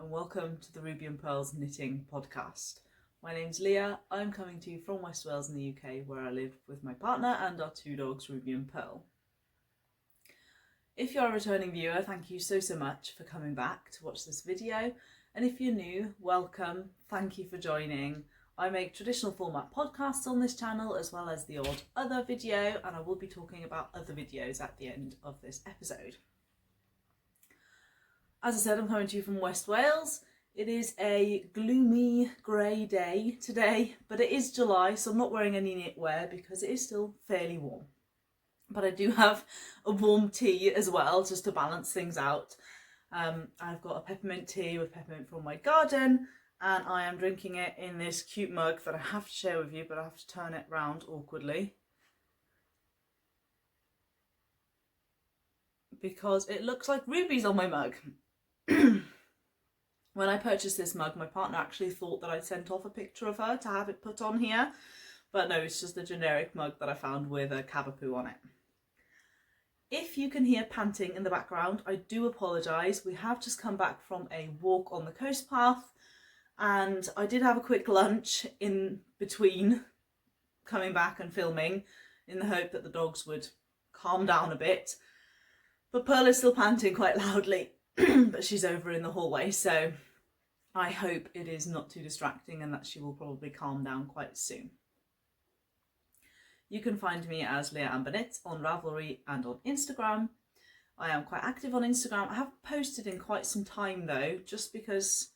and welcome to the Ruby and Pearls Knitting Podcast. My name's Leah. I'm coming to you from West Wales in the UK, where I live with my partner and our two dogs, Ruby and Pearl. If you're a returning viewer, thank you so much for coming back to watch this video. And if you're new, welcome. Thank you for joining. I make traditional format podcasts on this channel as well as the odd other video, and I will be talking about other videos at the end of this episode. As I said, I'm coming to you from West Wales. It is a gloomy grey day today, but it is July, so I'm not wearing any knitwear because it is still fairly warm. But I do have a warm tea as well, just to balance things out. I've got a peppermint tea with peppermint from my garden, and I am drinking it in this cute mug that I have to share with you, but I have to turn it round awkwardly because it looks like rubies on my mug. When I purchased this mug, my partner actually thought that I'd sent off a picture of her to have it put on here, but no, it's just a generic mug that I found with a cavapoo on it. If you can hear panting in the background, I do apologise. We have just come back from a walk on the coast path, and I did have a quick lunch in between coming back and filming in the hope that the dogs would calm down a bit. But Pearl is still panting quite loudly, but she's over in the hallway, so I hope it is not too distracting and that she will probably calm down quite soon. You can find me as Leah Amber Knits on Ravelry and on Instagram. I am quite active on Instagram. I haven't posted in quite some time though, just because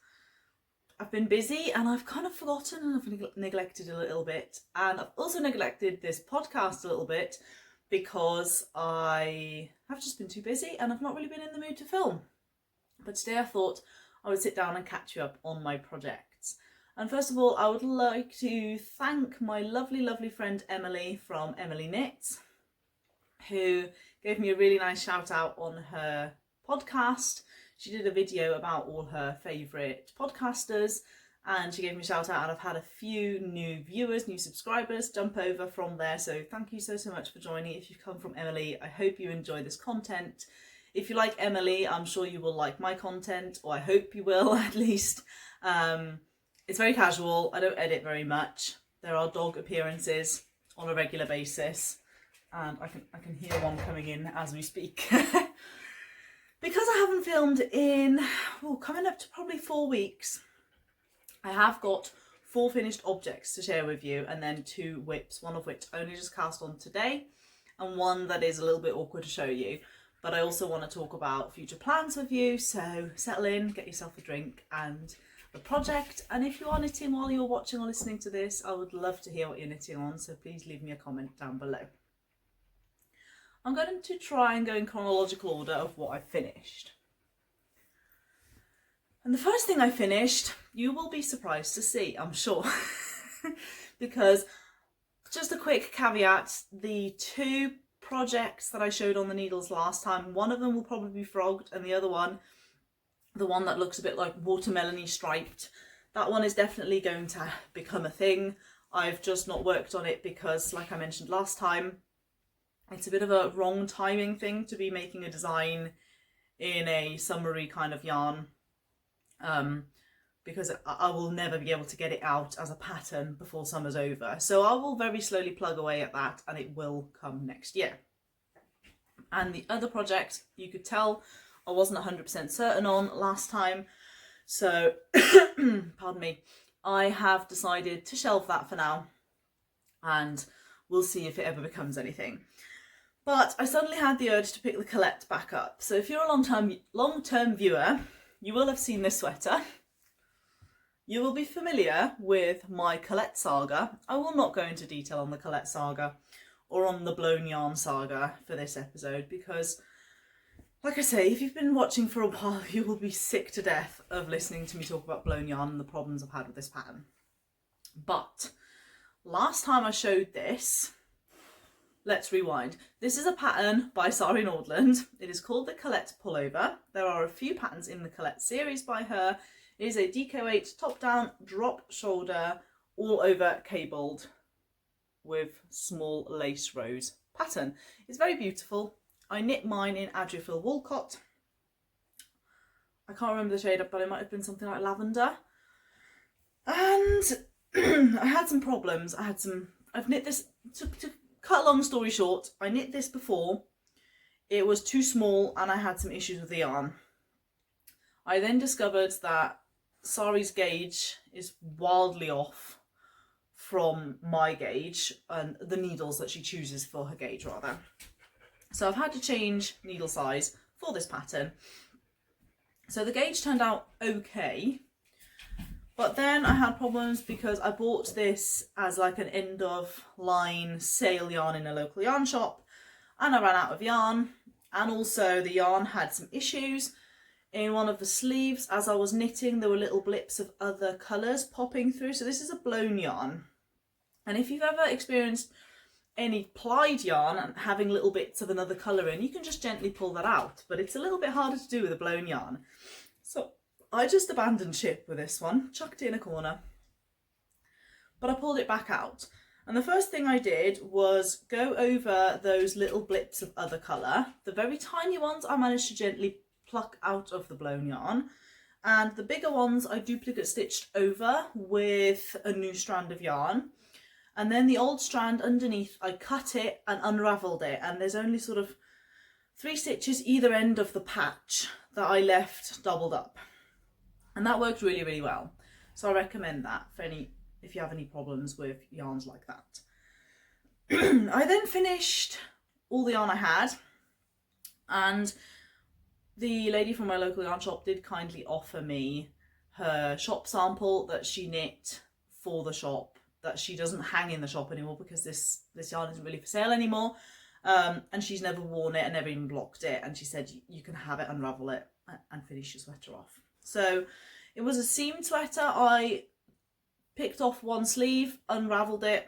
I've been busy and I've kind of forgotten and I've neglected a little bit. And I've also neglected this podcast a little bit because I have just been too busy and I've not really been in the mood to film. But today I thought I would sit down and catch you up on my projects. And first of all, I would like to thank my lovely friend Emily from Emily Knits, who gave me a really nice shout out on her podcast. She did a video about all her favourite podcasters, and she gave me a shout out, and I've had a few new viewers, new subscribers jump over from there. So thank you so much for joining. If you've come from Emily, I hope you enjoy this content. If you like Emily, I'm sure you will like my content, or I hope you will at least. It's very casual. I don't edit very much. There are dog appearances on a regular basis, and I can hear one coming in as we speak. Because I haven't filmed in coming up to probably 4 weeks, I have got 4 finished objects to share with you, and then 2 whips, one of which I only just cast on today, and one that is a little bit awkward to show you. But I also want to talk about future plans with you, so settle in, get yourself a drink and a project. And if you are knitting while you're watching or listening to this, I would love to hear what you're knitting on, so please leave me a comment down below. I'm going to try and go in chronological order of what I finished. And the first thing I finished, you will be surprised to see, I'm sure. Because, just a quick caveat, the 2 projects that I showed on the needles last time, one of them will probably be frogged, and the other one, the one that looks a bit like watermelon-y striped, that one is definitely going to become a thing. I've just not worked on it because, like I mentioned last time, it's a bit of a wrong timing thing to be making a design in a summery kind of yarn, because I will never be able to get it out as a pattern before summer's over. So I will very slowly plug away at that, and it will come next year. And the other project, you could tell I wasn't 100% certain on last time, so pardon me, I have decided to shelve that for now, and we'll see if it ever becomes anything. But I suddenly had the urge to pick the Colette back up. So if you're a long-term viewer, you will have seen this sweater. You will be familiar with my Colette saga. I will not go into detail on the Colette saga or on the blown yarn saga for this episode because, like I say, if you've been watching for a while, you will be sick to death of listening to me talk about blown yarn and the problems I've had with this pattern. But last time I showed this, let's rewind. This is a pattern by Sari Nordlund. It is called the Colette Pullover. There are a few patterns in the Colette series by her. It is a DK8 top-down drop shoulder, all over cabled with small lace rose pattern. It's very beautiful. I knit mine in Adriafil Woolcott. I can't remember the shade, but it might have been something like lavender. And I had some problems. I've knit this, to cut a long story short, I knit this before. It was too small and I had some issues with the yarn. I then discovered that Sari's gauge is wildly off from my gauge, and the needles that she chooses for her gauge rather. So I've had to change needle size for this pattern. So the gauge turned out okay, but then I had problems because I bought this as like an end of line sale yarn in a local yarn shop, and I ran out of yarn, and also the yarn had some issues. In one of the sleeves, as I was knitting, there were little blips of other colours popping through. So this is a blown yarn. And if you've ever experienced any plied yarn and having little bits of another colour in, you can just gently pull that out. But it's a little bit harder to do with a blown yarn. So I just abandoned ship with this one, chucked it in a corner. But I pulled it back out. And the first thing I did was go over those little blips of other colour. The very tiny ones I managed to gently pluck out of the blown yarn, and the bigger ones I duplicate stitched over with a new strand of yarn, and then the old strand underneath I cut it and unravelled it, and there's only sort of 3 stitches either end of the patch that I left doubled up, and that worked really, really well. So I recommend that for if you have any problems with yarns like that. I then finished all the yarn I had, and the lady from my local yarn shop did kindly offer me her shop sample that she knit for the shop, that she doesn't hang in the shop anymore because this yarn isn't really for sale anymore, and she's never worn it and never even blocked it, and she said you can have it, unravel it and finish your sweater off. So it was a seamed sweater. I picked off one sleeve, unravelled it,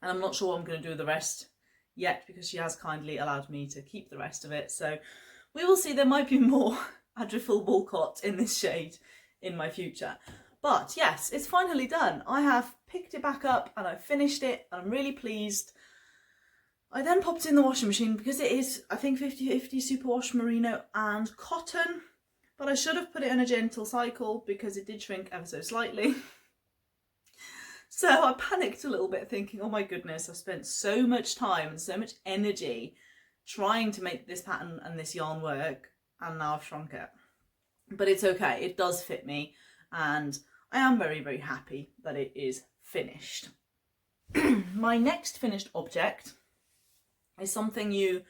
and I'm not sure what I'm going to do with the rest yet because she has kindly allowed me to keep the rest of it. So we will see. There might be more Adrifull Walcott in this shade in my future. But yes, it's finally done. I have picked it back up and I've finished it, and I'm really pleased. I then popped it in the washing machine because it is, I think, 50-50 superwash merino and cotton. But I should have put it in a gentle cycle because it did shrink ever so slightly. So I panicked a little bit thinking, oh my goodness, I've spent so much time and so much energy trying to make this pattern and this yarn work, and now I've shrunk it. But it's okay, it does fit me, and I am very, very happy that it is finished. My next finished object is something you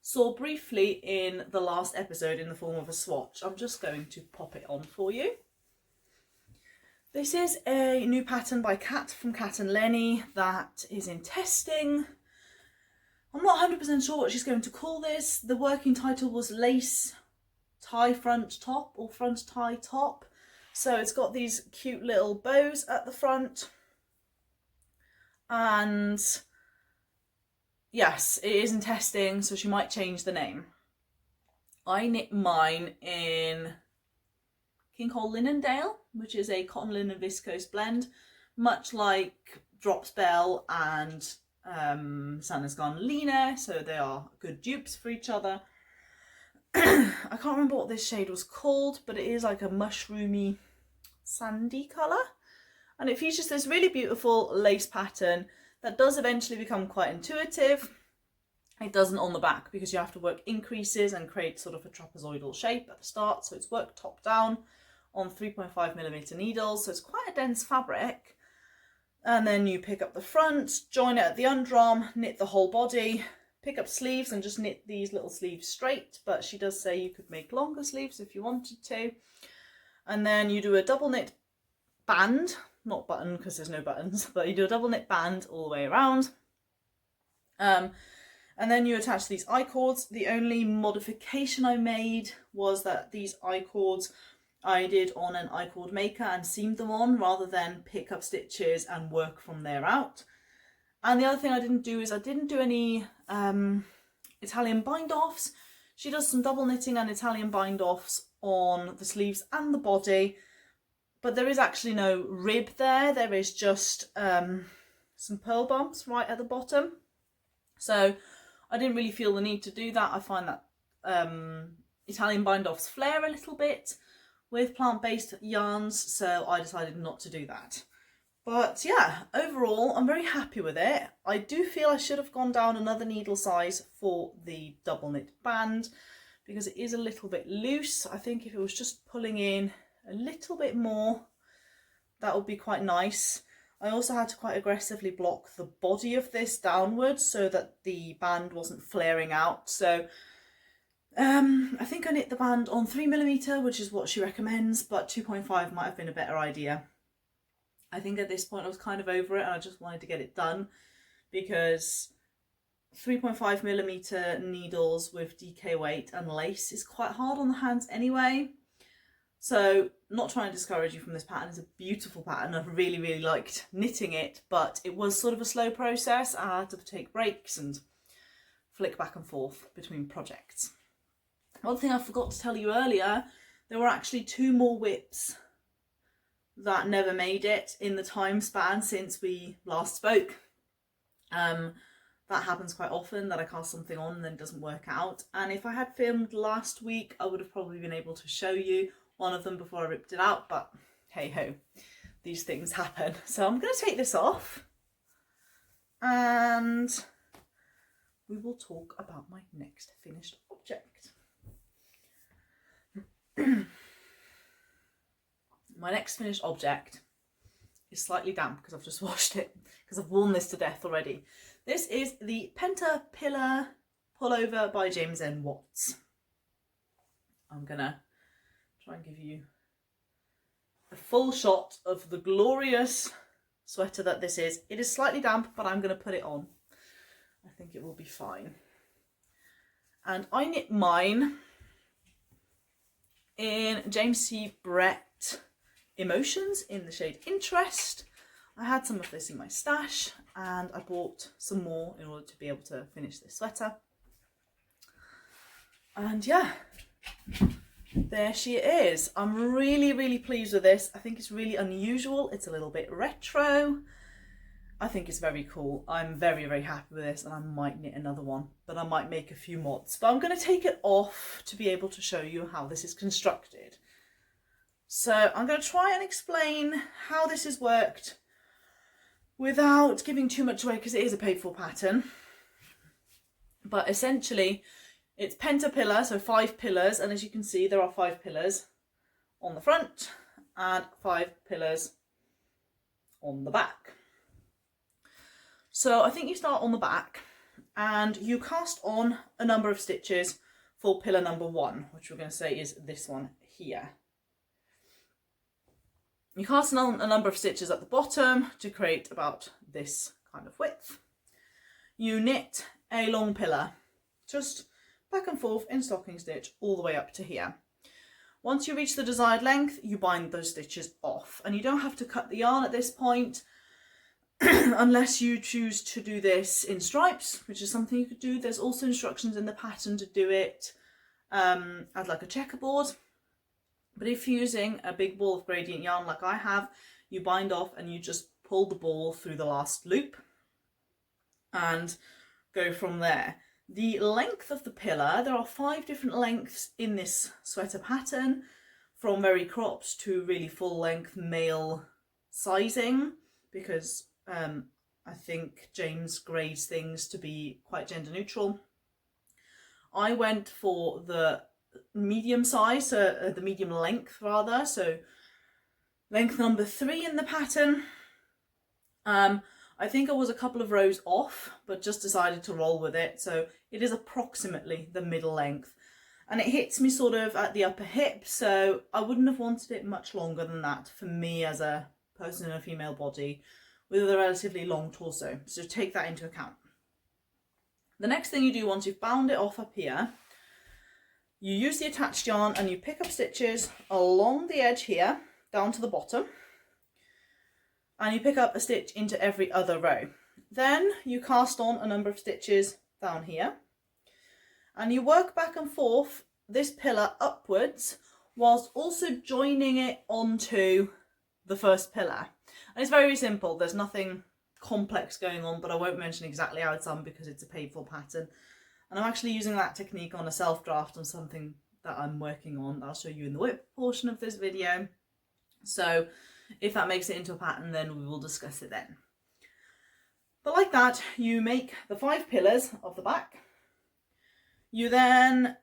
saw briefly in the last episode in the form of a swatch. I'm just going to pop it on for you. This is a new pattern by Kat from katandleni that is in testing. I'm not 100% sure what she's going to call this. The working title was Lace Tie Front Top or Front Tie Top. So it's got these cute little bows at the front. And yes, it is in testing, so she might change the name. I knit mine in Kinghole Linendale, which is a cotton linen viscose blend, much like Drop Spell and Santa's Gone Leaner, so they are good dupes for each other. I can't remember what this shade was called, but it is like a mushroomy sandy colour, and it features this really beautiful lace pattern that does eventually become quite intuitive. It doesn't on the back because you have to work increases and create sort of a trapezoidal shape at the start, so it's worked top down on 3.5mm needles, so it's quite a dense fabric. And then you pick up the front, join it at the underarm, knit the whole body, pick up sleeves and just knit these little sleeves straight, but she does say you could make longer sleeves if you wanted to. And then you do a double knit band, not button because there's no buttons, but you do a double knit band all the way around. And then you attach these I-cords. The only modification I made was that these I-cords I did on an I-cord maker and seamed them on rather than pick up stitches and work from there out. And the other thing I didn't do is I didn't do any Italian bind-offs. She does some double knitting and Italian bind-offs on the sleeves and the body, but there is actually no rib there. There is just some purl bumps right at the bottom. So I didn't really feel the need to do that. I find that Italian bind-offs flare a little bit with plant-based yarns, so I decided not to do that. But yeah, overall, I'm very happy with it. I do feel I should have gone down another needle size for the double knit band because it is a little bit loose. I think if it was just pulling in a little bit more, that would be quite nice. I also had to quite aggressively block the body of this downwards so that the band wasn't flaring out. So I think I knit the band on 3mm, which is what she recommends, but 2.5 might have been a better idea. I think at this point I was kind of over it and I just wanted to get it done because 3.5mm needles with DK weight and lace is quite hard on the hands anyway. So not trying to discourage you from this pattern, it's a beautiful pattern. I've really, really liked knitting it, but it was sort of a slow process. I had to take breaks and flick back and forth between projects. One thing I forgot to tell you earlier, there were actually 2 more whips that never made it in the time span since we last spoke. That happens quite often, that I cast something on and then it doesn't work out. And if I had filmed last week, I would have probably been able to show you one of them before I ripped it out, but hey ho, these things happen. So I'm going to take this off and we will talk about my next finished object. My next finished object is slightly damp because I've just washed it, because I've worn this to death already. This is the Penta Pillar Pullover by James N. Watts. I'm gonna try and give you a full shot of the glorious sweater that this is. It is slightly damp, but I'm going to put it on. I think it will be fine. And I knit mine in James C. Brett Emotions in the shade Interest. I had some of this in my stash and I bought some more in order to be able to finish this sweater. And yeah, there she is. I'm really, really pleased with this. I think it's really unusual. It's a little bit retro. I think it's very cool. I'm very, very happy with this and I might knit another one, but I might make a few mods. But I'm going to take it off to be able to show you how this is constructed. So I'm going to try and explain how this has worked without giving too much away because it is a paid for pattern. But essentially, it's Penta pillar, so 5 pillars, and as you can see there are 5 pillars on the front and 5 pillars on the back. So I think you start on the back and you cast on a number of stitches for pillar number 1, which we're going to say is this one here. You cast on a number of stitches at the bottom to create about this kind of width. You knit a long pillar, just back and forth in stocking stitch all the way up to here. Once you reach the desired length, you bind those stitches off, and you don't have to cut the yarn at this point unless you choose to do this in stripes, which is something you could do. There's also instructions in the pattern to do it as like a checkerboard, but if you're using a big ball of gradient yarn like I have, you bind off and you just pull the ball through the last loop and go from there. The length of the pillar, there are 5 different lengths in this sweater pattern, from very cropped to really full length male sizing, because I think James grades things to be quite gender neutral. I went for the medium size, the medium length rather, so length number 3 in the pattern. I think I was a couple of rows off, but just decided to roll with it. So it is approximately the middle length and it hits me sort of at the upper hip. So I wouldn't have wanted it much longer than that for me as a person in a female body with a relatively long torso. So take that into account. The next thing you do once you've bound it off up here, you use the attached yarn and you pick up stitches along the edge here down to the bottom. And you pick up a stitch into every other row. Then you cast on a number of stitches down here and you work back and forth this pillar upwards whilst also joining it onto the first pillar. And it's very simple, there's nothing complex going on, but I won't mention exactly how it's done because it's a paid for pattern. And I'm actually using that technique on a self draft on something that I'm working on. I'll show you in the whip portion of this video. So if that makes it into a pattern, then we will discuss it then. But like that, you make the 5 pillars of the back. You then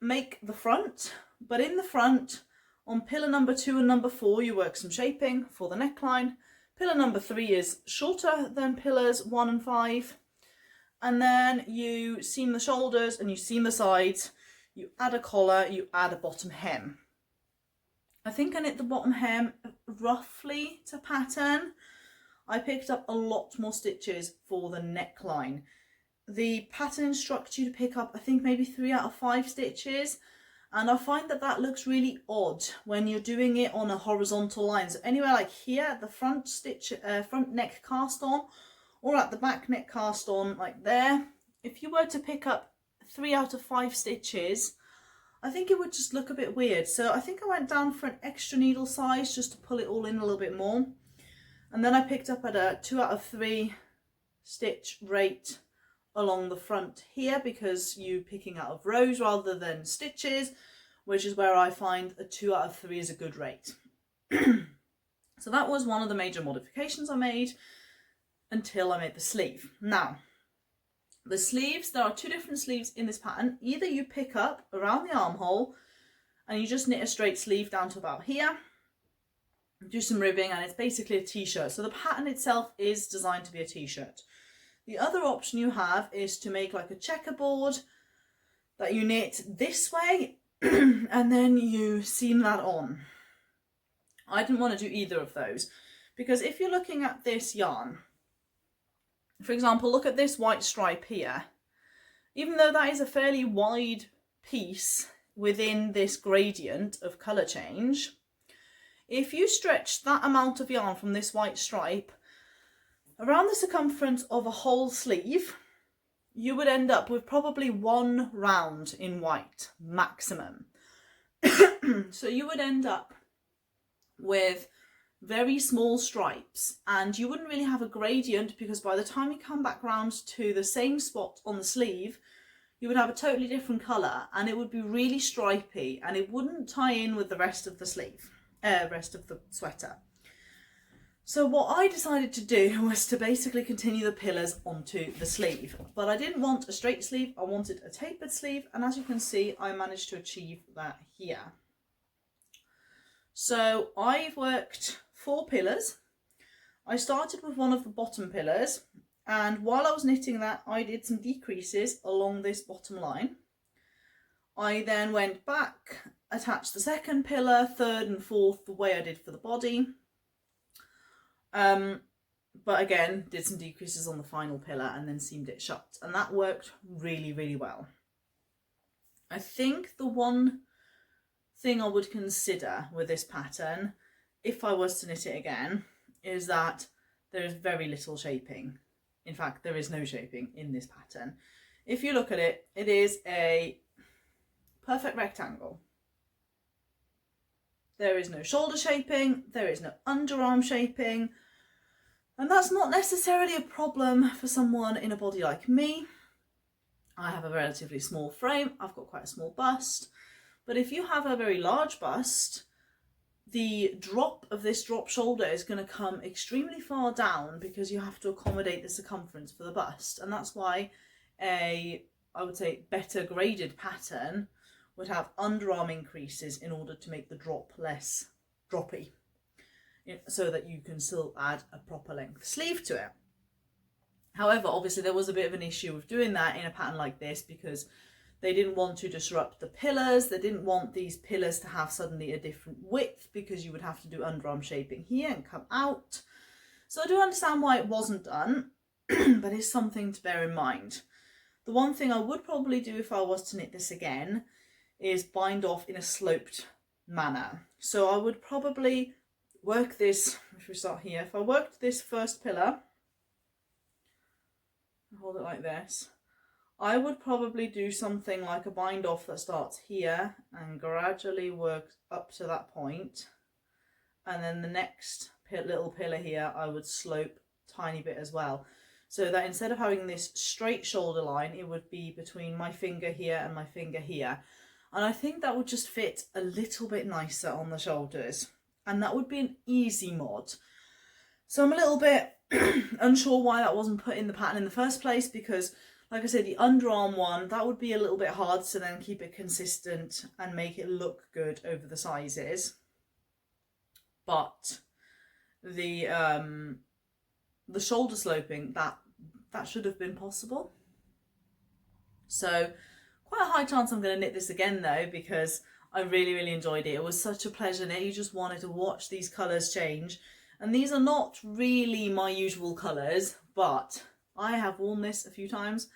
make the front, but in the front, on pillar number 2 and number 4, you work some shaping for the neckline. Pillar number 3 is shorter than pillars 1 and 5. And then you seam the shoulders and you seam the sides. You add a collar, you add a bottom hem. I think I knit the bottom hem roughly to pattern. I picked up a lot more stitches for the neckline. The pattern instructs you to pick up, I think, maybe 3 out of 5 stitches. And I find that that looks really odd when you're doing it on a horizontal line. So anywhere like here, at the front stitch, front neck cast on, or at the back neck cast on, like there, if you were to pick up 3 out of 5 stitches, I think it would just look a bit weird. So I think I went down for an extra needle size just to pull it all in a little bit more. And then I picked up at a 2 out of 3 stitch rate along the front here, because you're picking out of rows rather than stitches, which is where I find a 2 out of 3 is a good rate. So that was one of the major modifications I made until I made the sleeve. Now, the sleeves, there are 2 different sleeves in this pattern. Either you pick up around the armhole and you just knit a straight sleeve down to about here, do some ribbing, and it's basically a t-shirt. So the pattern itself is designed to be a t-shirt. The other option you have is to make like a checkerboard that you knit this way and then you seam that on. I didn't want to do either of those, because if you're looking at this yarn, for example, look at this white stripe here. Even though that is a fairly wide piece within this gradient of colour change, if you stretch that amount of yarn from this white stripe around the circumference of a whole sleeve, you would end up with probably 1 round in white maximum. So you would end up with very small stripes, and you wouldn't really have a gradient, because by the time you come back round to the same spot on the sleeve, you would have a totally different colour, and it would be really stripy, and it wouldn't tie in with the rest of the sleeve, rest of the sweater. So what I decided to do was to basically continue the pillars onto the sleeve. But I didn't want a straight sleeve, I wanted a tapered sleeve, and as you can see, I managed to achieve that here. So I've worked 4 pillars. I started with one of the bottom pillars, and while I was knitting that, I did some decreases along this bottom line. I then went back, attached the second pillar, third and fourth the way I did for the body. But again, did some decreases on the final pillar and then seamed it shut, and that worked really, really well. I think the one thing I would consider with this pattern, if I was to knit it again, is that there is very little shaping. In fact, there is no shaping in this pattern. If you look at it, it is a perfect rectangle. There is no shoulder shaping, there is no underarm shaping, and that's not necessarily a problem for someone in a body like me. I have a relatively small frame, I've got quite a small bust, but if you have a very large bust, the drop of this drop shoulder is going to come extremely far down, because you have to accommodate the circumference for the bust, and that's why I would say, better graded pattern would have underarm increases in order to make the drop less droppy, so that you can still add a proper length sleeve to it. However, obviously there was a bit of an issue with doing that in a pattern like this, because they didn't want to disrupt the pillars. They didn't want these pillars to have suddenly a different width, because you would have to do underarm shaping here and come out. So I do understand why it wasn't done, but it's something to bear in mind. The one thing I would probably do if I was to knit this again is bind off in a sloped manner. So I would probably work this, if we start here, if I worked this first pillar, hold it like this, I would probably do something like a bind off that starts here and gradually works up to that point, and then the next little pillar here I would slope a tiny bit as well, so that instead of having this straight shoulder line, it would be between my finger here and my finger here. And I think that would just fit a little bit nicer on the shoulders. And that would be an easy mod. So I'm a little bit unsure why that wasn't put in the pattern in the first place, because like I said, the underarm one, that would be a little bit hard to then keep it consistent and make it look good over the sizes. But the shoulder sloping, that should have been possible. So quite a high chance I'm going to knit this again though, because I really, really enjoyed it. It was such a pleasure knit. You just wanted to watch these colours change. And these are not really my usual colours, but I have worn this a few times.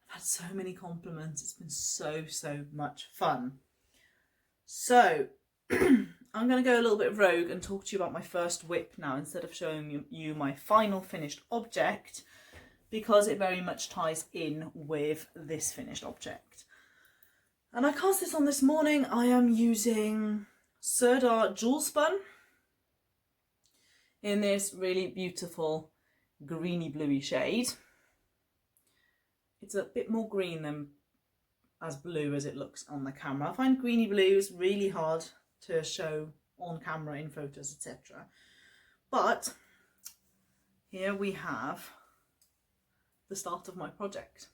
I've had so many compliments. It's been so much fun. So I'm going to go a little bit rogue and talk to you about my first whip now, instead of showing you my final finished object, because it very much ties in with this finished object. And I cast this on this morning. I am using Serdar Jewel Spun in this really beautiful greeny bluey shade. It's a bit more green than as blue as it looks on the camera. I find greeny blues really hard to show on camera in photos, etc. But here we have the start of my project.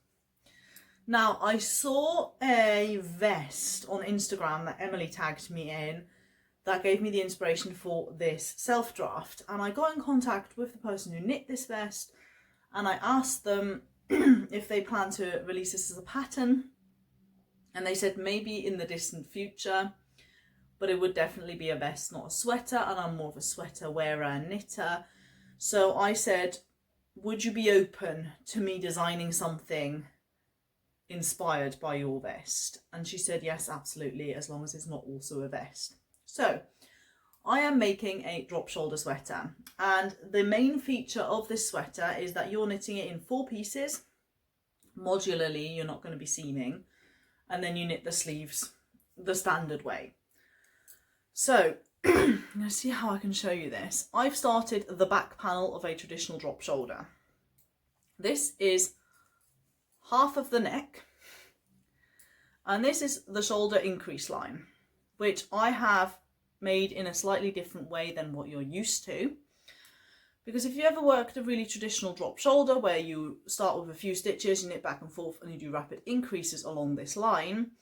Now, I saw a vest on Instagram that Emily tagged me in that gave me the inspiration for this self-draft, and I got in contact with the person who knit this vest and I asked them if they plan to release this as a pattern, and they said maybe in the distant future, but it would definitely be a vest, not a sweater, and I'm more of a sweater wearer and knitter. So I said, would you be open to me designing something inspired by your vest? And she said yes, absolutely, as long as it's not also a vest. So I am making a drop shoulder sweater, and the main feature of this sweater is that you're knitting it in 4 pieces modularly. You're not going to be seaming, and then you knit the sleeves the standard way. So I'm going to see how I can show you this. I've started the back panel of a traditional drop shoulder. This is half of the neck, and this is the shoulder increase line, which I have made in a slightly different way than what you're used to. Because if you ever worked a really traditional drop shoulder where you start with a few stitches, you knit back and forth, and you do rapid increases along this line,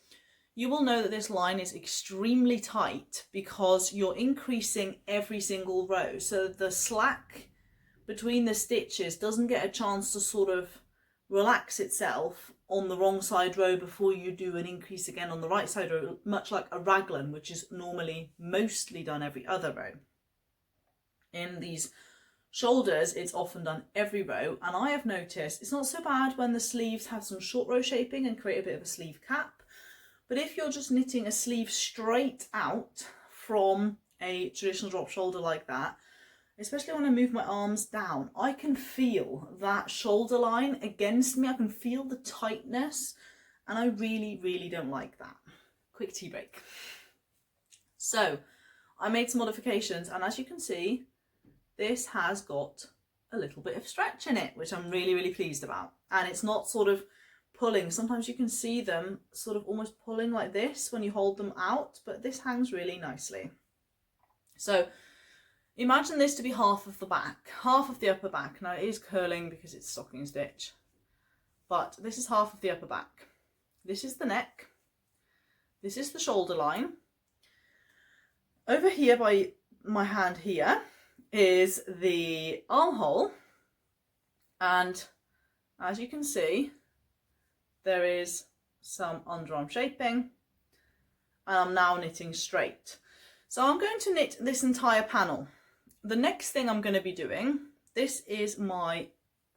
you will know that this line is extremely tight because you're increasing every single row. So the slack between the stitches doesn't get a chance to sort of relax itself on the wrong side row before you do an increase again on the right side row, much like a raglan, which is normally mostly done every other row. In these shoulders, it's often done every row, and I have noticed it's not so bad when the sleeves have some short row shaping and create a bit of a sleeve cap, but if you're just knitting a sleeve straight out from a traditional drop shoulder like that, especially when I move my arms down, I can feel that shoulder line against me. I can feel the tightness, and I really, really don't like that. Quick tea break. So I made some modifications, and as you can see, this has got a little bit of stretch in it, which I'm really, really pleased about. And it's not sort of pulling. Sometimes you can see them sort of almost pulling like this when you hold them out, but this hangs really nicely. So imagine this to be half of the back, half of the upper back. Now it is curling because it's stocking stitch, but this is half of the upper back. This is the neck. This is the shoulder line. Over here by my hand here is the armhole, and as you can see, there is some underarm shaping, and I'm now knitting straight. So I'm going to knit this entire panel. The next thing I'm going to be doing, this is my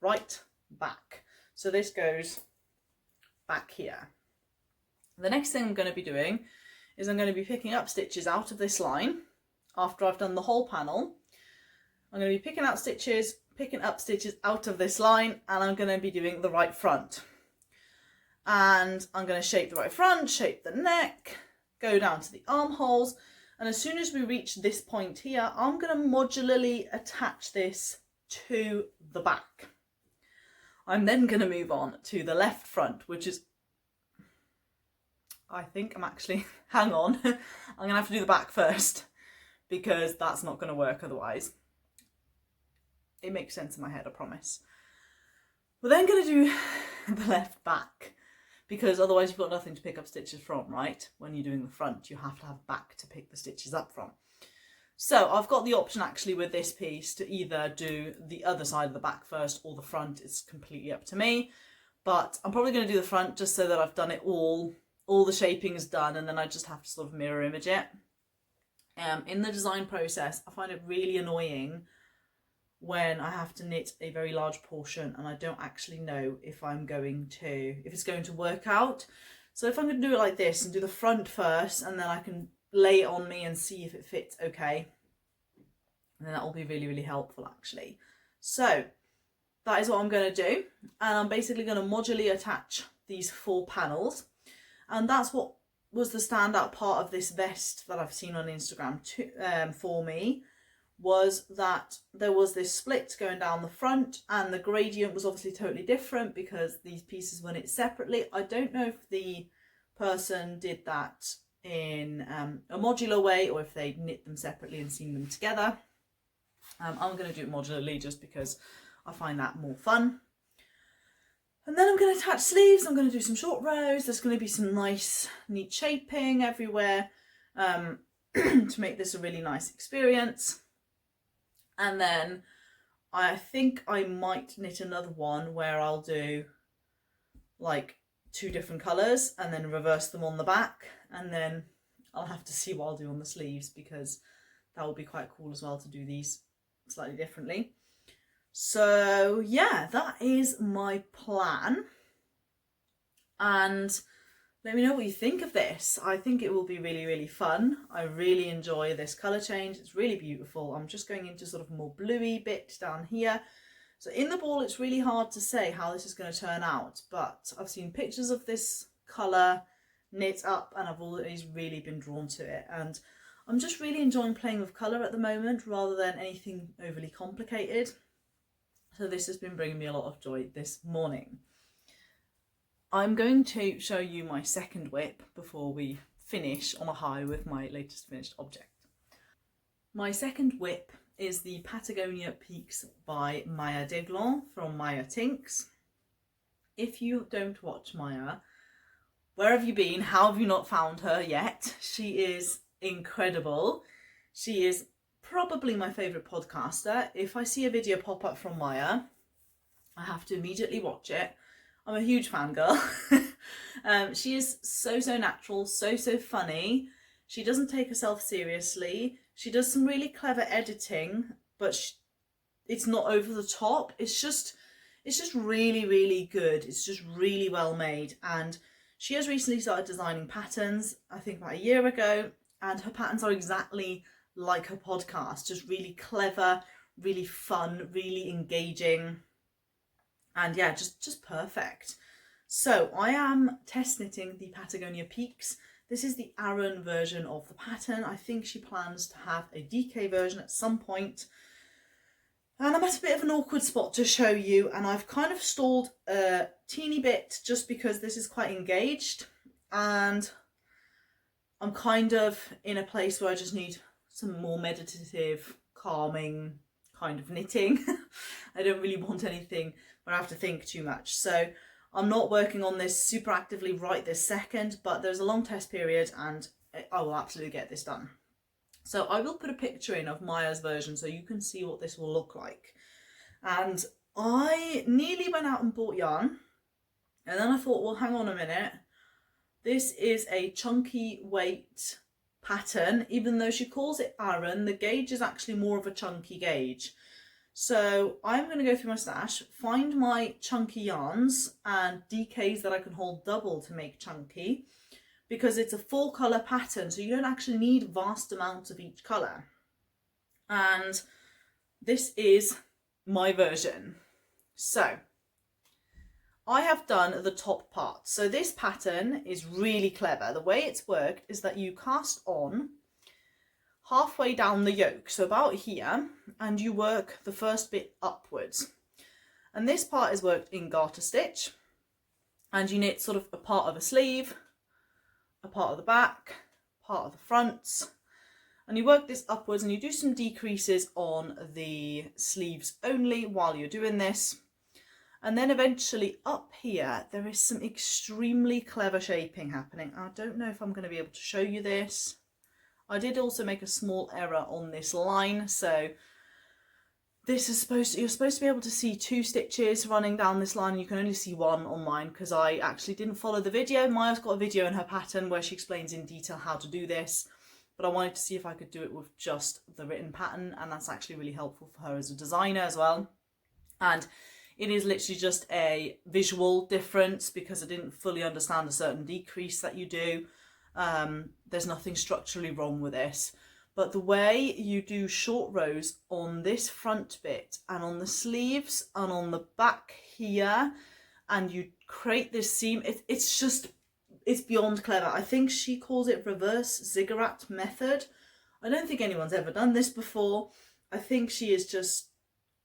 right back. So this goes back here. The next thing I'm going to be doing is I'm going to be picking up stitches out of this line after I've done the whole panel. I'm going to be picking up stitches out of this line, and I'm going to be doing the right front. And I'm going to shape the right front, shape the neck, go down to the armholes, and as soon as we reach this point here, I'm going to modularly attach this to the back. I'm then going to move on to the left front, which is I think I'm actually, hang on, I'm gonna have to do the back first because that's not gonna work otherwise. It makes sense in my head, I promise. We're then gonna do the left back because otherwise you've got nothing to pick up stitches from, right? When you're doing the front, you have to have back to pick the stitches up from. So I've got the option actually with this piece to either do the other side of the back first or the front. It's completely up to me, but I'm probably going to do the front just so that I've done it all the shaping is done, and then I just have to sort of mirror image it. In the design process, I find it really annoying when I have to knit a very large portion and I don't actually know if it's going to work out. So if I'm going to do it like this and do the front first, and then I can lay it on me and see if it fits okay, and then that will be really, really helpful actually. So that is what I'm going to do, and I'm basically going to modularly attach these 4 panels, and that's what was the standout part of this vest that I've seen on Instagram for me, was that there was this split going down the front, and the gradient was obviously totally different because these pieces were knit separately. I don't know if the person did that in a modular way or if they knit them separately and seam them together. I'm going to do it modularly just because I find that more fun. And then I'm going to attach sleeves. I'm going to do some short rows. There's going to be some nice neat shaping everywhere to make this a really nice experience. And then I think I might knit another one where I'll do like 2 different colours and then reverse them on the back, and then I'll have to see what I'll do on the sleeves because that will be quite cool as well to do these slightly differently. So yeah, that is my plan, and let me know what you think of this. I think it will be really, really fun. I really enjoy this colour change. It's really beautiful. I'm just going into sort of more bluey bit down here. So in the ball, it's really hard to say how this is going to turn out, but I've seen pictures of this colour knit up and I've always really been drawn to it. And I'm just really enjoying playing with colour at the moment rather than anything overly complicated. So this has been bringing me a lot of joy this morning. I'm going to show you my second whip before we finish on a high with my latest finished object. My second whip is the Patagonia Peaks by Maya Déglon from Maya Tinks. If you don't watch Maya, where have you been? How have you not found her yet? She is incredible. She is probably my favourite podcaster. If I see a video pop up from Maya, I have to immediately watch it. I'm a huge fangirl. She is so natural, so funny. She doesn't take herself seriously. She does some really clever editing, but it's not over the top. It's just really good. It's just really well made. And she has recently started designing patterns, I think about a year ago, and her patterns are exactly like her podcast, just really clever, really fun, really engaging. And yeah, just perfect. So I am test knitting the Patagonia Peaks. This is the Aran version of the pattern. I think she plans to have a DK version at some point. And I'm at a bit of an awkward spot to show you, and I've kind of stalled a teeny bit just because this is quite engaged and I'm kind of in a place where I just need some more meditative, calming kind of knitting. I don't really want anything where I have to think too much. So I'm not working on this super actively right this second, but there's a long test period and I will absolutely get this done. So I will put a picture in of Maya's version so you can see what this will look like. And I nearly went out and bought yarn, and then I thought, well, hang on a minute. This is a chunky weight pattern. Even though she calls it Aran, the gauge is actually more of a chunky gauge. So I'm going to go through my stash, find my chunky yarns and DKs that I can hold double to make chunky, because it's a full colour pattern, so you don't actually need vast amounts of each colour. And this is my version. So I have done the top part. So this pattern is really clever. The way it's worked is that you cast on halfway down the yoke, so about here, and you work the first bit upwards. And this part is worked in garter stitch, and you knit sort of a part of a sleeve, a part of the back, part of the front, and you work this upwards and you do some decreases on the sleeves only while you're doing this. And then eventually up here, there is some extremely clever shaping happening. I don't know if I'm going to be able to show you this. I did also make a small error on this line, so this is you're supposed to be able to see 2 stitches running down this line. You can only see 1 on mine because I actually didn't follow the video. Maya's got a video in her pattern where she explains in detail how to do this, but I wanted to see if I could do it with just the written pattern, and that's actually really helpful for her as a designer as well. And it is literally just a visual difference because I didn't fully understand a certain decrease that you do. There's nothing structurally wrong with this. But the way you do short rows on this front bit and on the sleeves and on the back here, and you create this seam, it's beyond clever. I think she calls it reverse ziggurat method. I don't think anyone's ever done this before. I think she is just,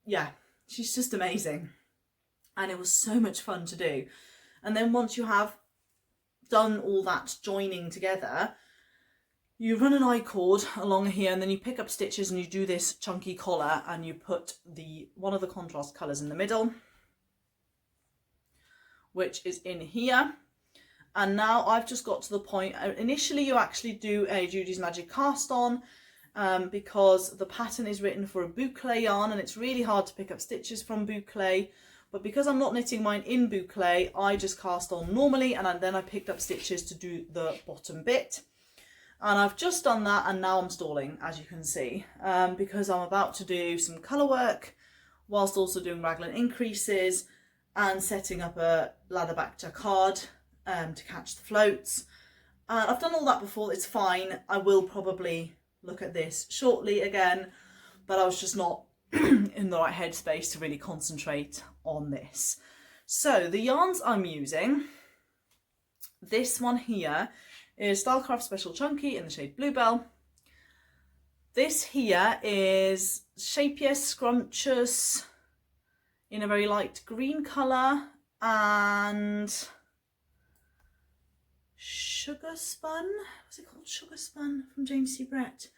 yeah, she's just amazing. And it was so much fun to do. And then once you have done all that joining together, you run an I-cord along here and then you pick up stitches and you do this chunky collar and you put one of the contrast colours in the middle, which is in here. And now I've just got to the point, initially you actually do a Judy's Magic cast on because the pattern is written for a boucle yarn and it's really hard to pick up stitches from boucle. But because I'm not knitting mine in boucle, I just cast on normally and then I picked up stitches to do the bottom bit. And I've just done that and now I'm stalling, as you can see, because I'm about to do some colour work whilst also doing raglan increases and setting up a ladder back jacquard to catch the floats. I've done all that before, it's fine. I will probably look at this shortly again, but I was just not in the right headspace to really concentrate on this. So the yarns I'm using, this one here is Stylecraft Special Chunky in the shade Bluebell. This here is Shapier Scrumptious in a very light green colour and Sugar Spun, what's it called? Sugar Spun from James C. Brett.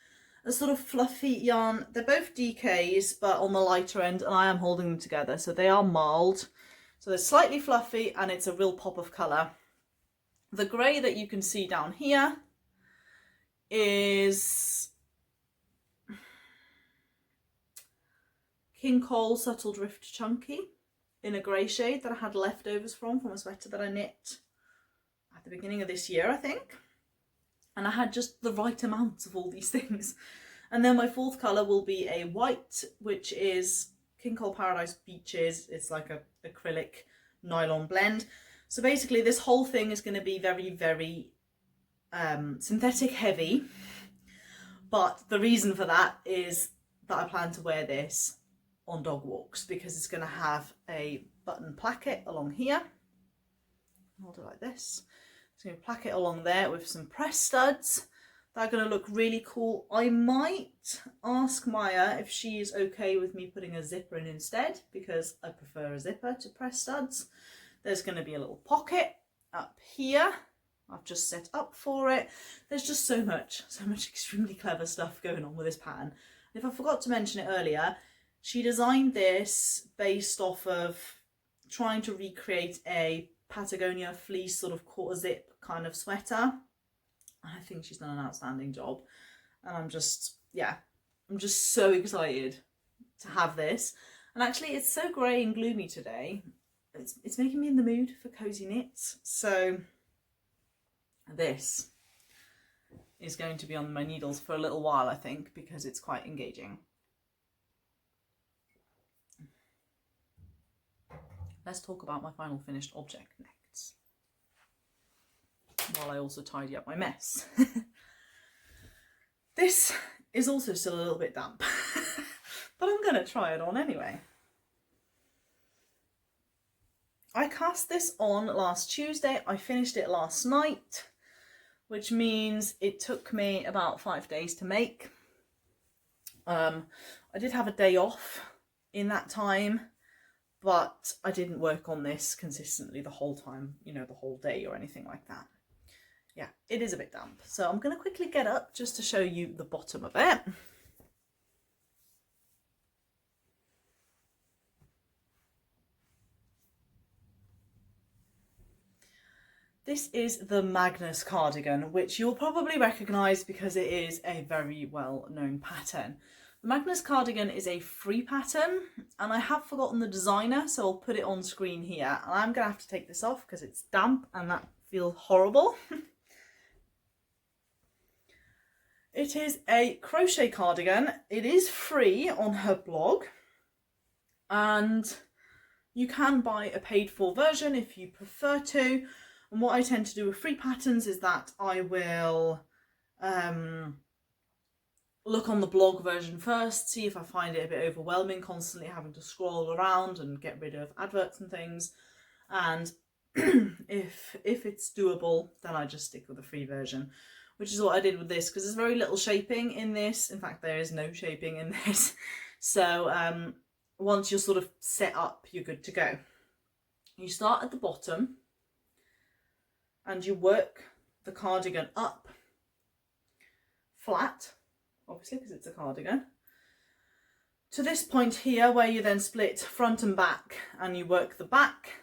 A sort of fluffy yarn. They're both DKs but on the lighter end and I am holding them together, so they are mild. So they're slightly fluffy and it's a real pop of colour. The grey that you can see down here is King Cole Subtle Drift Chunky in a grey shade that I had leftovers from a sweater that I knit at the beginning of this year, I think. And I had just the right amounts of all these things. And then my 4th colour will be a white, which is King Cole Paradise Beaches. It's like a acrylic nylon blend. So basically this whole thing is going to be very, very synthetic heavy. But the reason for that is that I plan to wear this on dog walks because it's going to have a button placket along here. Hold it like this. So you plaque it along there with some press studs. They're going to look really cool. I might ask Maya if she is okay with me putting a zipper in instead because I prefer a zipper to press studs. There's going to be a little pocket up here. I've just set up for it. There's just so much extremely clever stuff going on with this pattern. If I forgot to mention it earlier, she designed this based off of trying to recreate a Patagonia fleece sort of quarter zip kind of sweater. I think she's done an outstanding job. And I'm just so excited to have this. And actually it's so grey and gloomy today. It's making me in the mood for cozy knits. So this is going to be on my needles for a little while, I think, because it's quite engaging. Let's talk about my final finished object next, while I also tidy up my mess. This is also still a little bit damp, but I'm going to try it on anyway. I cast this on last Tuesday. I finished it last night, which means it took me about 5 days to make. I did have a day off in that time, but I didn't work on this consistently the whole time, you know, the whole day or anything like that. yeah, it is a bit damp. So I'm going to quickly get up just to show you the bottom of it. This is the Magnus cardigan, which you'll probably recognise because it is a very well-known pattern. The Magnus cardigan is a free pattern, and I have forgotten the designer, so I'll put it on screen here. And I'm going to have to take this off because it's damp and that feels horrible. It is a crochet cardigan. It is free on her blog, and you can buy a paid-for version if you prefer to. And what I tend to do with free patterns is that I will look on the blog version first, see if I find it a bit overwhelming, constantly having to scroll around and get rid of adverts and things. And if it's doable, then I just stick with the free version, which is what I did with this, because there's very little shaping in this. In fact, there is no shaping in this. So once you're sort of set up, you're good to go. You start at the bottom and you work the cardigan up flat, obviously because it's a cardigan, to this point here where you then split front and back, and you work the back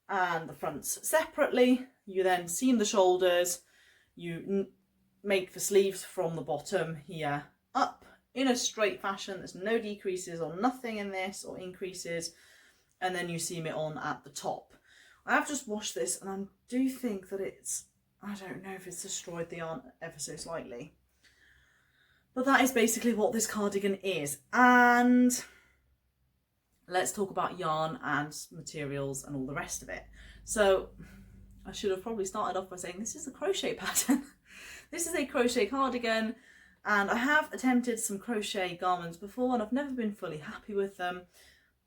and the fronts separately. You then seam the shoulders, you make the sleeves from the bottom here up in a straight fashion. There's no decreases or nothing in this or increases, and then you seam it on at the top. I have just washed this and I do think that it's, I don't know if it's destroyed the yarn ever so slightly. But that is basically what this cardigan is. And let's talk about yarn and materials and all the rest of it. So I should have probably started off by saying this is a crochet pattern. This is a crochet cardigan, and I have attempted some crochet garments before and I've never been fully happy with them,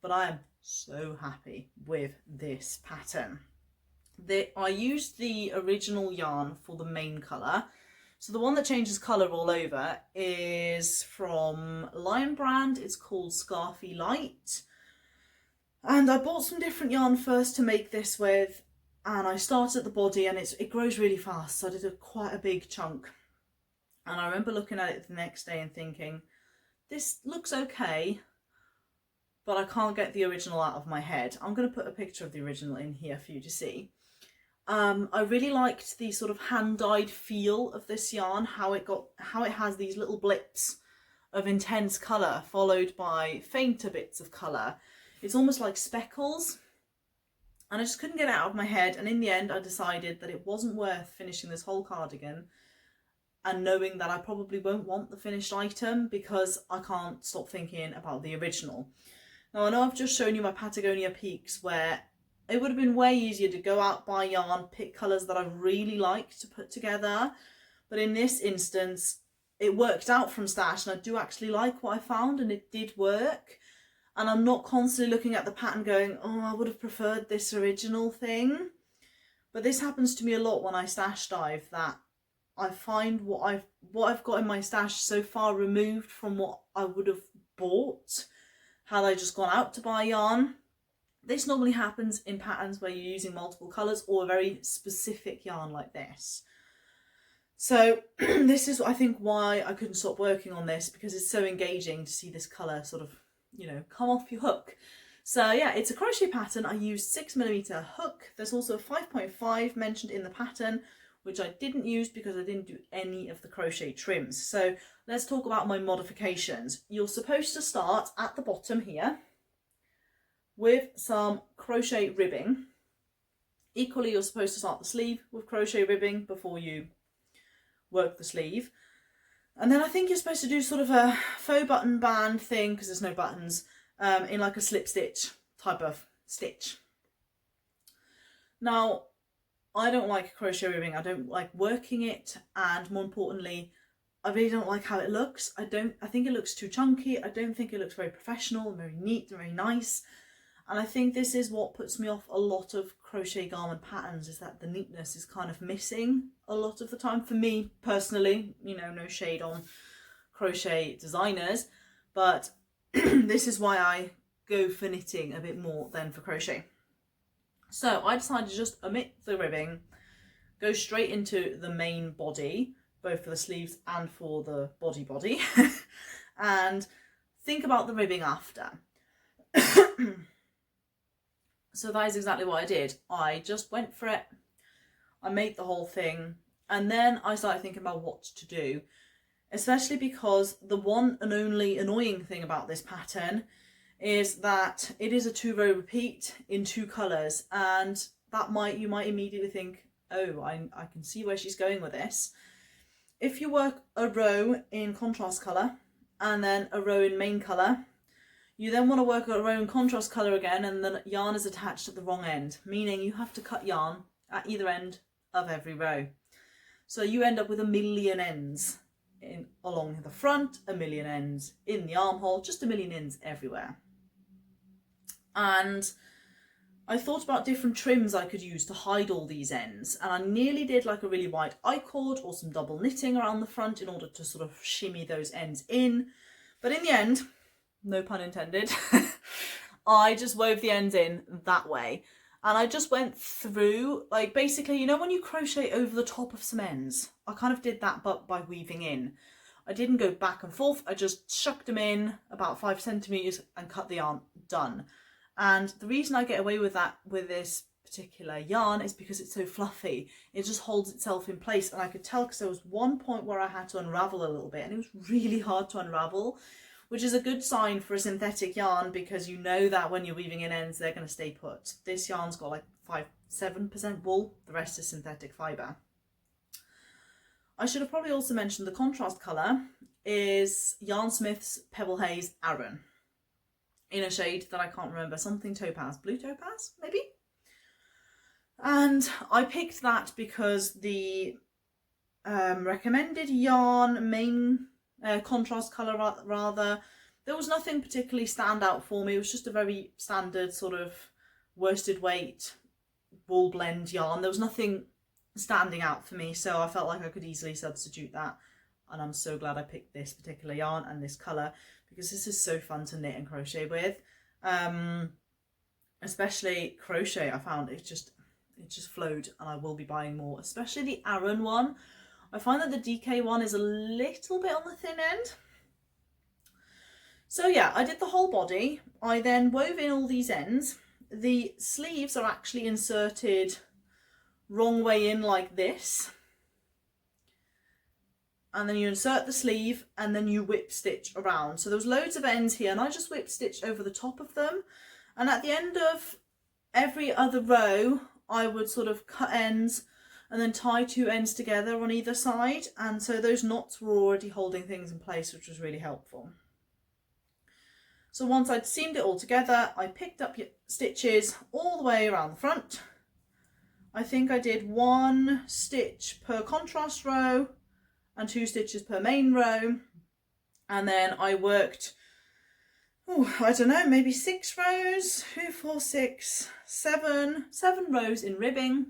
but I am so happy with this pattern. I used the original yarn for the main colour. So the one that changes colour all over is from Lion Brand. It's called Scarfy Light. And I bought some different yarn first to make this with, and I started at the body, and it grows really fast. So I did quite a big chunk. And I remember looking at it the next day and thinking, this looks okay, but I can't get the original out of my head. I'm going to put a picture of the original in here for you to see. I really liked the sort of hand-dyed feel of this yarn, how it has these little blips of intense colour followed by fainter bits of colour. It's almost like speckles, and I just couldn't get it out of my head. And in the end I decided that it wasn't worth finishing this whole cardigan and knowing that I probably won't want the finished item because I can't stop thinking about the original. Now I know I've just shown you my Patagonia peaks where it would have been way easier to go out, buy yarn, pick colours that I really like to put together. But in this instance, it worked out from stash, and I do actually like what I found, and it did work. And I'm not constantly looking at the pattern going, oh, I would have preferred this original thing. But this happens to me a lot when I stash dive, that I find what I've got in my stash so far removed from what I would have bought had I just gone out to buy yarn. This normally happens in patterns where you're using multiple colours or a very specific yarn like this. So this is, I think, why I couldn't stop working on this, because it's so engaging to see this colour sort of, you know, come off your hook. So yeah, it's a crochet pattern. I used 6mm hook. There's also a 5.5 mentioned in the pattern, which I didn't use because I didn't do any of the crochet trims. So let's talk about my modifications. You're supposed to start at the bottom here with some crochet ribbing. Equally, you're supposed to start the sleeve with crochet ribbing before you work the sleeve. And then I think you're supposed to do sort of a faux button band thing, because there's no buttons, in like a slip stitch type of stitch. Now, I don't like crochet ribbing. I don't like working it, and more importantly, I really don't like how it looks. I think it looks too chunky. I don't think it looks very professional, very neat, very nice. And I think this is what puts me off a lot of crochet garment patterns, is that the neatness is kind of missing a lot of the time. For me personally, you know, no shade on crochet designers, but this is why I go for knitting a bit more than for crochet. So I decided to just omit the ribbing, go straight into the main body, both for the sleeves and for the body, and think about the ribbing after. So that is exactly what I did. I just went for it. I made the whole thing, and then I started thinking about what to do, especially because the one and only annoying thing about this pattern is that it is a 2-row repeat in 2 colours, and that you might immediately think, oh, I can see where she's going with this. If you work a row in contrast colour and then a row in main colour, you then want to work a row in contrast colour again, and the yarn is attached at the wrong end, meaning you have to cut yarn at either end of every row. So you end up with a million ends along the front, a million ends in the armhole, just a million ends everywhere. And I thought about different trims I could use to hide all these ends, and I nearly did like a really wide I-cord or some double knitting around the front in order to sort of shimmy those ends in. But in the end, no pun intended, I just wove the ends in that way. And I just went through, like, basically, you know when you crochet over the top of some ends? I kind of did that, but by weaving in. I didn't go back and forth. I just shucked them in about 5 centimetres and cut the yarn. Done. And the reason I get away with that with this particular yarn is because it's so fluffy. It just holds itself in place. And I could tell because there was one point where I had to unravel a little bit, and it was really hard to unravel, which is a good sign for a synthetic yarn, because you know that when you're weaving in ends, they're going to stay put. This yarn's got like 7% wool, the rest is synthetic fibre. I should have probably also mentioned the contrast colour is Yarnsmith's Pebble Haze Aran, in a shade that I can't remember, something topaz, blue topaz maybe? And I picked that because the recommended yarn main contrast colour rather, there was nothing particularly stand out for me. It was just a very standard sort of worsted weight wool blend yarn. There was nothing standing out for me, so I felt like I could easily substitute that, and I'm so glad I picked this particular yarn and this colour, because this is so fun to knit and crochet with. Especially crochet, I found it just flowed, and I will be buying more, especially the Aran one. I find that the DK one is a little bit on the thin end. So yeah, I did the whole body. I then wove in all these ends. The sleeves are actually inserted wrong way in like this. And then you insert the sleeve and then you whip stitch around. So there was loads of ends here, and I just whip stitched over the top of them. And at the end of every other row, I would sort of cut ends and then tie 2 ends together on either side, and so those knots were already holding things in place, which was really helpful. So once I'd seamed it all together, I picked up stitches all the way around the front. I think I did 1 stitch per contrast row and 2 stitches per main row, and then I worked, I don't know, maybe 6 rows, 2, 4, 6, 7 rows in ribbing.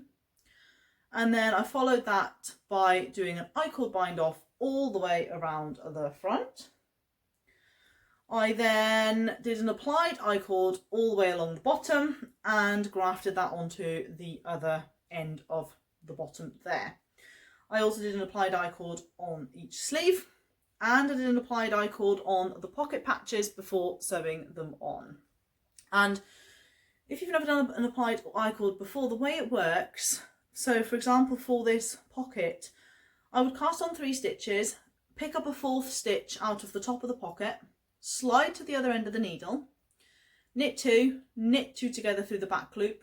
And then I followed that by doing an I-cord bind off all the way around the front. I then did an applied I-cord all the way along the bottom and grafted that onto the other end of the bottom there. I also did an applied I-cord on each sleeve, and I did an applied I-cord on the pocket patches before sewing them on. And if you've never done an applied I-cord before, the way it works, so for example for this pocket, I would cast on 3 stitches, pick up a 4th stitch out of the top of the pocket, slide to the other end of the needle, knit 2 together through the back loop,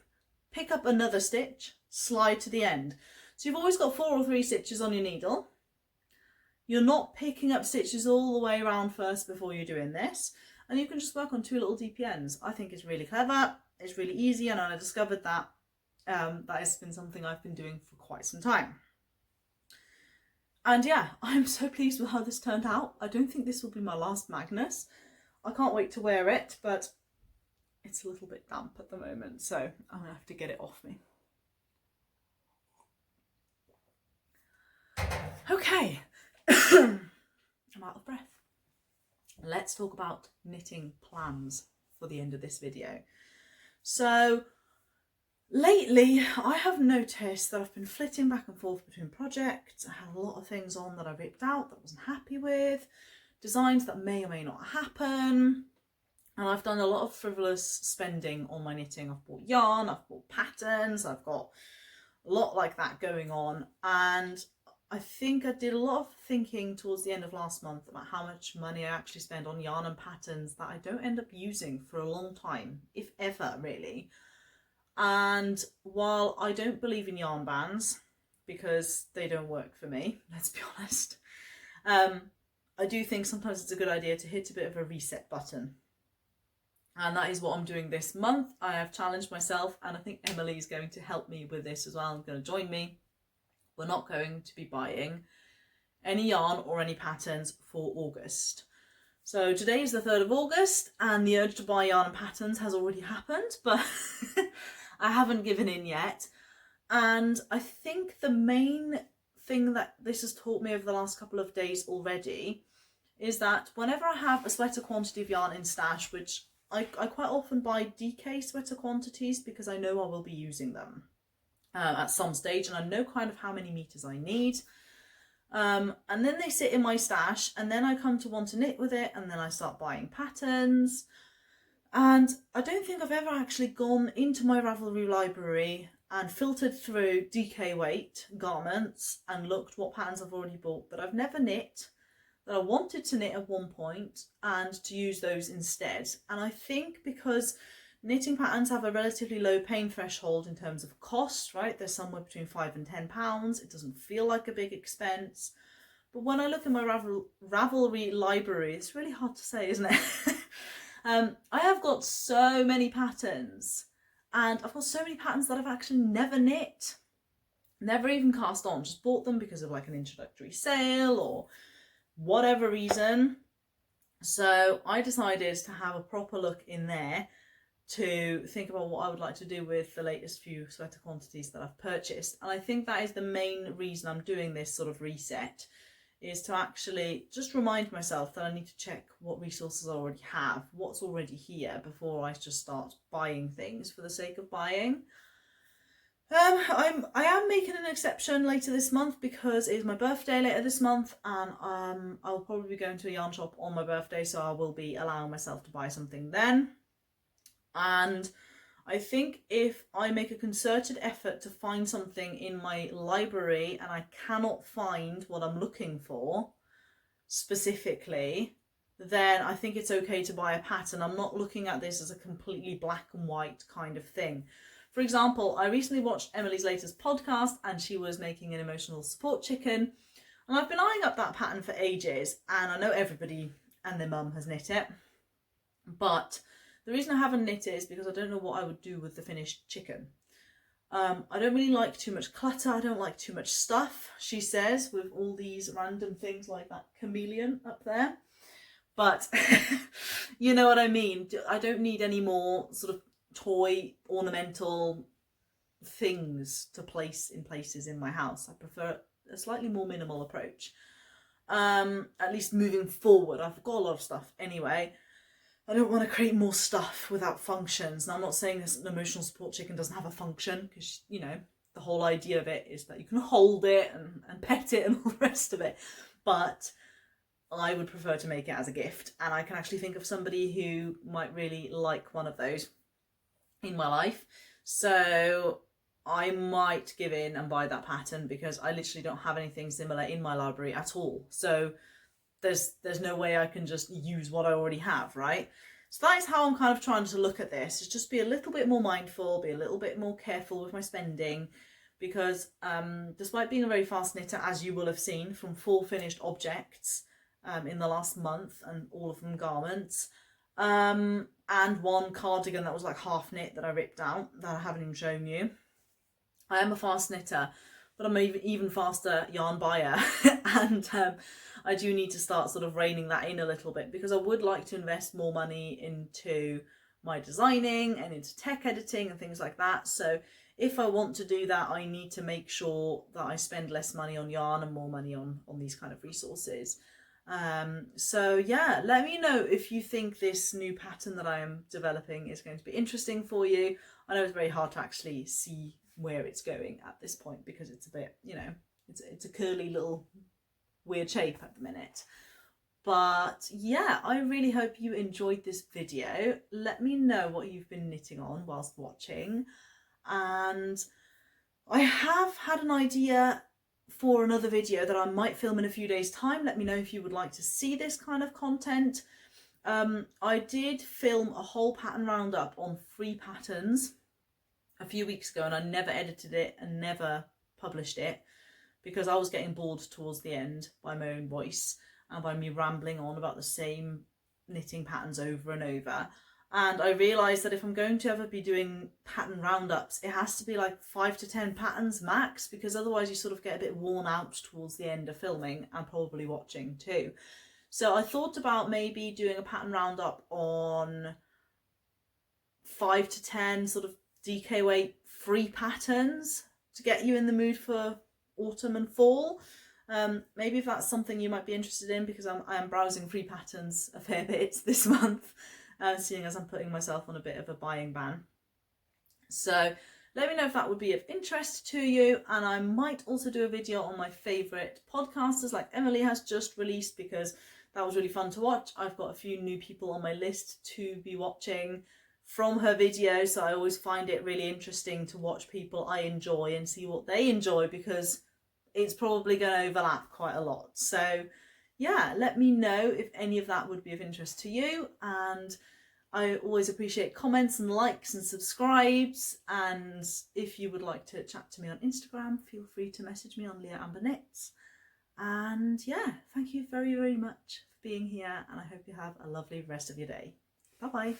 pick up another stitch, slide to the end. So you've always got 4 or 3 stitches on your needle. You're not picking up stitches all the way around first before you're doing this, and you can just work on 2 little DPNs. I think it's really clever, it's really easy, and I discovered that that has been something I've been doing for quite some time. And yeah, I'm so pleased with how this turned out. I don't think this will be my last Magnus. I can't wait to wear it, but it's a little bit damp at the moment, so I'm gonna have to get it off me. Okay, I'm out of breath. Let's talk about knitting plans for the end of this video. So Lately, I have noticed that I've been flitting back and forth between projects. I had a lot of things on that I ripped out that I wasn't happy with, designs that may or may not happen, and I've done a lot of frivolous spending on my knitting. I've bought yarn, I've bought patterns, I've got a lot like that going on, and I think I did a lot of thinking towards the end of last month about how much money I actually spend on yarn and patterns that I don't end up using for a long time, if ever, really. And while I don't believe in yarn bans, because they don't work for me, let's be honest, I do think sometimes it's a good idea to hit a bit of a reset button. And that is what I'm doing this month. I have challenged myself, and I think Emily is going to help me with this as well. I'm going to join me. We're not going to be buying any yarn or any patterns for August. So today is the 3rd of August, and the urge to buy yarn and patterns has already happened, but I haven't given in yet. And I think the main thing that this has taught me over the last couple of days already is that whenever I have a sweater quantity of yarn in stash, which I quite often buy DK sweater quantities because I know I will be using them at some stage, and I know kind of how many meters I need. And then they sit in my stash, and then I come to want to knit with it, and then I start buying patterns. And I don't think I've ever actually gone into my Ravelry library and filtered through DK weight garments and looked what patterns I've already bought that I've never knit, that I wanted to knit at one point, and to use those instead. And I think because knitting patterns have a relatively low pain threshold in terms of cost, right? They're somewhere between £5 and £10. It doesn't feel like a big expense. But when I look at my Ravelry library, it's really hard to say, isn't it? I have got so many patterns, and I've got so many patterns that I've actually never knit, never even cast on, just bought them because of like an introductory sale or whatever reason. So I decided to have a proper look in there to think about what I would like to do with the latest few sweater quantities that I've purchased. And I think that is the main reason I'm doing this sort of reset, is to actually just remind myself that I need to check what resources I already have, what's already here, before I just start buying things for the sake of buying. I am making an exception later this month because it is my birthday later this month, and I'll probably be going to a yarn shop on my birthday, so I will be allowing myself to buy something then. And I think if I make a concerted effort to find something in my library and I cannot find what I'm looking for specifically, then I think it's okay to buy a pattern. I'm not looking at this as a completely black and white kind of thing. For example, I recently watched Emily's latest podcast, and she was making an emotional support chicken, and I've been eyeing up that pattern for ages, and I know everybody and their mum has knit it, but the reason I haven't knit it is because I don't know what I would do with the finished chicken. I don't really like too much clutter, I don't like too much stuff, she says, with all these random things like that chameleon up there. But you know what I mean. I don't need any more sort of toy ornamental things to place in places in my house. I prefer a slightly more minimal approach. At least moving forward. I've got a lot of stuff anyway. I don't want to create more stuff without functions. Now, I'm not saying this an emotional support chicken doesn't have a function, because, you know, the whole idea of it is that you can hold it and pet it and all the rest of it. But I would prefer to make it as a gift, and I can actually think of somebody who might really like one of those in my life. So I might give in and buy that pattern, because I literally don't have anything similar in my library at all. So there's no way I can just use what I already have, right? So that is how I'm kind of trying to look at this, is just be a little bit more mindful, be a little bit more careful with my spending, because despite being a very fast knitter, as you will have seen from 4 finished objects in the last month, and all of them garments, and 1 cardigan that was like half knit that I ripped out that I haven't even shown you. I am a fast knitter, but I'm an even faster yarn buyer, and I do need to start sort of reining that in a little bit, because I would like to invest more money into my designing and into tech editing and things like that. So if I want to do that, I need to make sure that I spend less money on yarn and more money on these kind of resources. So yeah, let me know if you think this new pattern that I am developing is going to be interesting for you. I know it's very hard to actually see where it's going at this point because it's a bit, you know, it's a curly little weird shape at the minute. But yeah, I really hope you enjoyed this video. Let me know what you've been knitting on whilst watching. And I have had an idea for another video that I might film in a few days' time. Let me know if you would like to see this kind of content. I did film a whole pattern roundup on free patterns a few weeks ago, and I never edited it and never published it because I was getting bored towards the end by my own voice and by me rambling on about the same knitting patterns over and over. And I realised that if I'm going to ever be doing pattern roundups, it has to be like 5 to 10 patterns max, because otherwise you sort of get a bit worn out towards the end of filming and probably watching too. So I thought about maybe doing a pattern roundup on 5 to 10 sort of DK weight free patterns to get you in the mood for autumn and fall. Maybe if that's something you might be interested in, because I am browsing free patterns a fair bit this month. Seeing as I'm putting myself on a bit of a buying ban. So let me know if that would be of interest to you, and I might also do a video on my favourite podcasters like Emily has just released, because that was really fun to watch. I've got a few new people on my list to be watching from her video, so I always find it really interesting to watch people I enjoy and see what they enjoy, because it's probably going to overlap quite a lot. So yeah, let me know if any of that would be of interest to you, and I always appreciate comments and likes and subscribes. And if you would like to chat to me on Instagram, feel free to message me on Leah Amber Knits. And yeah, thank you very, very much for being here, and I hope you have a lovely rest of your day. Bye bye.